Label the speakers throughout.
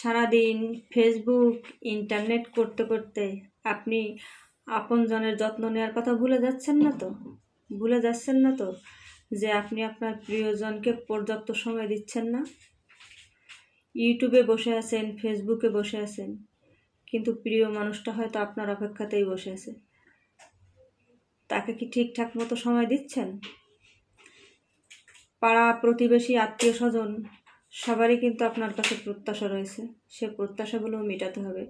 Speaker 1: সারাদিন Facebook internet করতে করতে আপনি আপনজনের যত্ন নেওয়ার কথা ভুলে যাচ্ছেন না তো যে আপনি আপনার প্রিয়জনকে পর্যাপ্ত সময় দিচ্ছেন না। ইউটিউবে বসে আছেন, ফেসবুকে বসে আছেন, কিন্তু প্রিয় মানুষটা হয়তো আপনার অপেক্ষাতেই বসে আছে। তাকে কি ঠিকঠাক মতো সময় দিচ্ছেন? পাড়া প্রতিবেশী আত্মীয় স্বজন সবারই কিন্তু আপনার কাছে প্রত্যাশা রয়েছে, সে প্রত্যাশাগুলো মেটাতে হবে।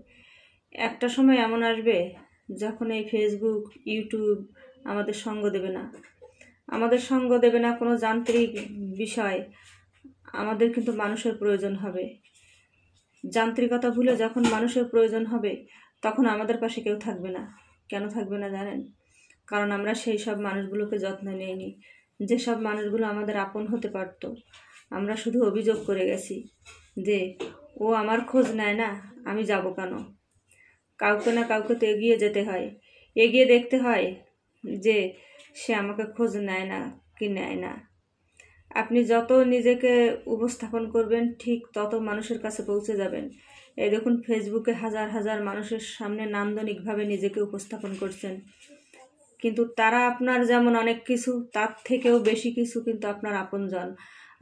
Speaker 1: একটা সময় এমন আসবে যখন এই ফেসবুক ইউটিউব আমাদের সঙ্গ দেবে না কোনো যান্ত্রিক বিষয়। আমাদের কিন্তু মানুষের প্রয়োজন হবে। যান্ত্রিকতা ভুলে যখন মানুষের প্রয়োজন হবে তখন আমাদের পাশে কেউ থাকবে না। কেন থাকবে না জানেন? কারণ আমরা সেই সব মানুষগুলোকে যত্ন নিইনি, যেসব মানুষগুলো আমাদের আপন হতে পারত। আমরা শুধু অভিযোগ করে গেছি যে ও আমার খোঁজ নেয় না, আমি যাব কেন? কাউকে না কাউকে তো এগিয়ে যেতে হয়, এগিয়ে দেখতে হয় যে সে আমাকে খোঁজ নেয় না কি নেয় না। আপনি যত নিজেকে উপস্থাপন করবেন ঠিক তত মানুষের কাছে পৌঁছে যাবেন। এই দেখুন, ফেসবুকে হাজার হাজার মানুষের সামনে নান্দনিকভাবে নিজেকে উপস্থাপন করছেন, কিন্তু তারা আপনার যেমন অনেক কিছু, তার থেকেও বেশি কিছু কিন্তু আপনার আপনজন,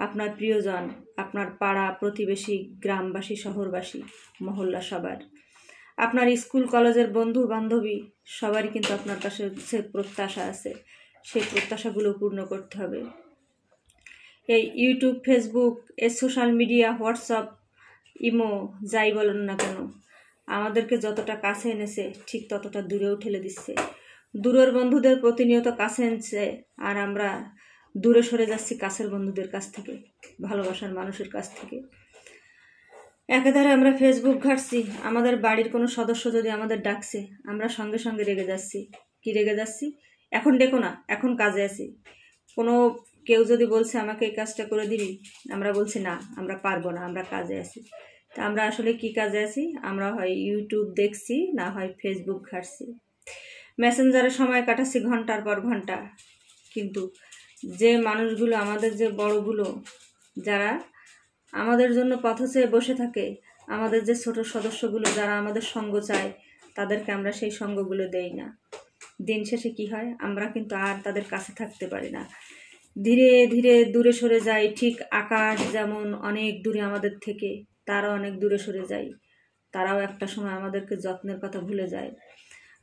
Speaker 1: আপনার প্রিয়জন, আপনার পাড়া প্রতিবেশী, গ্রামবাসী, শহরবাসী, মহল্লা সবার, আপনার স্কুল কলেজের বন্ধু বান্ধবী সবারই কিন্তু আপনার কাছে সে প্রত্যাশা আছে। সেই প্রত্যাশাগুলো পূর্ণ করতে হবে। এই ইউটিউব, ফেসবুক, এই সোশ্যাল মিডিয়া, হোয়াটসঅ্যাপ, ইমো, যাই বলেন না কেন, আমাদেরকে যতটা কাছে এনেছে ঠিক ততটা দূরেও ঠেলে দিচ্ছে। দূরের বন্ধুদের প্রতিনিয়ত কাছে এনেছে, আর আমরা দূরে সরে যাচ্ছি কাছের বন্ধুদের কাছ থেকে, ভালোবাসার মানুষের কাছ থেকে। একাধারে আমরা ফেসবুক ঘাঁটছি, আমাদের বাড়ির কোনো সদস্য যদি আমাদের ডাকছে আমরা সঙ্গে সঙ্গে রেগে যাচ্ছি। কি রেগে যাচ্ছি? এখন ডেকো না, এখন কাজে আছি। কোনো কেউ যদি বলছে আমাকে এই কাজটা করে দিবি, আমরা বলছি না, আমরা পারবো না, আমরা কাজে আছি। তা আমরা আসলে কি কাজে আছি? আমরা হয় ইউটিউব দেখছি, না হয় ফেসবুক ঘাঁটছি, মেসেঞ্জারে সময় কাটাচ্ছি ঘন্টার পর ঘন্টা। কিন্তু যে মানুষগুলো, আমাদের যে বড়গুলো, যারা আমাদের জন্য পথ চেয়ে বসে থাকে, আমাদের যে ছোট সদস্যগুলো যারা আমাদের সঙ্গ চায়, তাদেরকে আমরা সেই সঙ্গগুলো দেই না। দিন শেষে কি হয়? আমরা কিন্তু আর তাদের কাছে থাকতে পারি না, ধীরে ধীরে দূরে সরে যাই। ঠিক আকাশ যেমন অনেক দূরে আমাদের থেকে, তারাও অনেক দূরে সরে যায়। তারাও একটা সময় আমাদেরকে যত্নের কথা ভুলে যায়,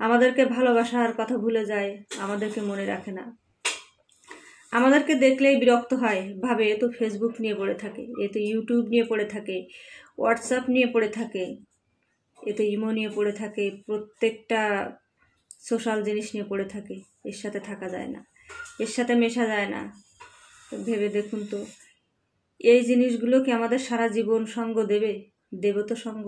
Speaker 1: আমাদেরকে ভালোবাসার কথা ভুলে যায়, আমাদেরকে মনে রাখে না। আমাদেরকে দেখলেই বিরক্ত হয়, ভাবে এ তো ফেসবুক নিয়ে পড়ে থাকে, এ তো ইউটিউব নিয়ে পড়ে থাকে, হোয়াটসঅ্যাপ নিয়ে পড়ে থাকে, এ তো ইমো নিয়ে পড়ে থাকে, প্রত্যেকটা সোশ্যাল জিনিস নিয়ে পড়ে থাকে। এর সাথে থাকা যায় না, এর সাথে মেশা যায় না। ভেবে দেখুন তো, এই জিনিসগুলো কি আমাদের সারা জীবন সঙ্গ দেবে? দেব তো সঙ্গ?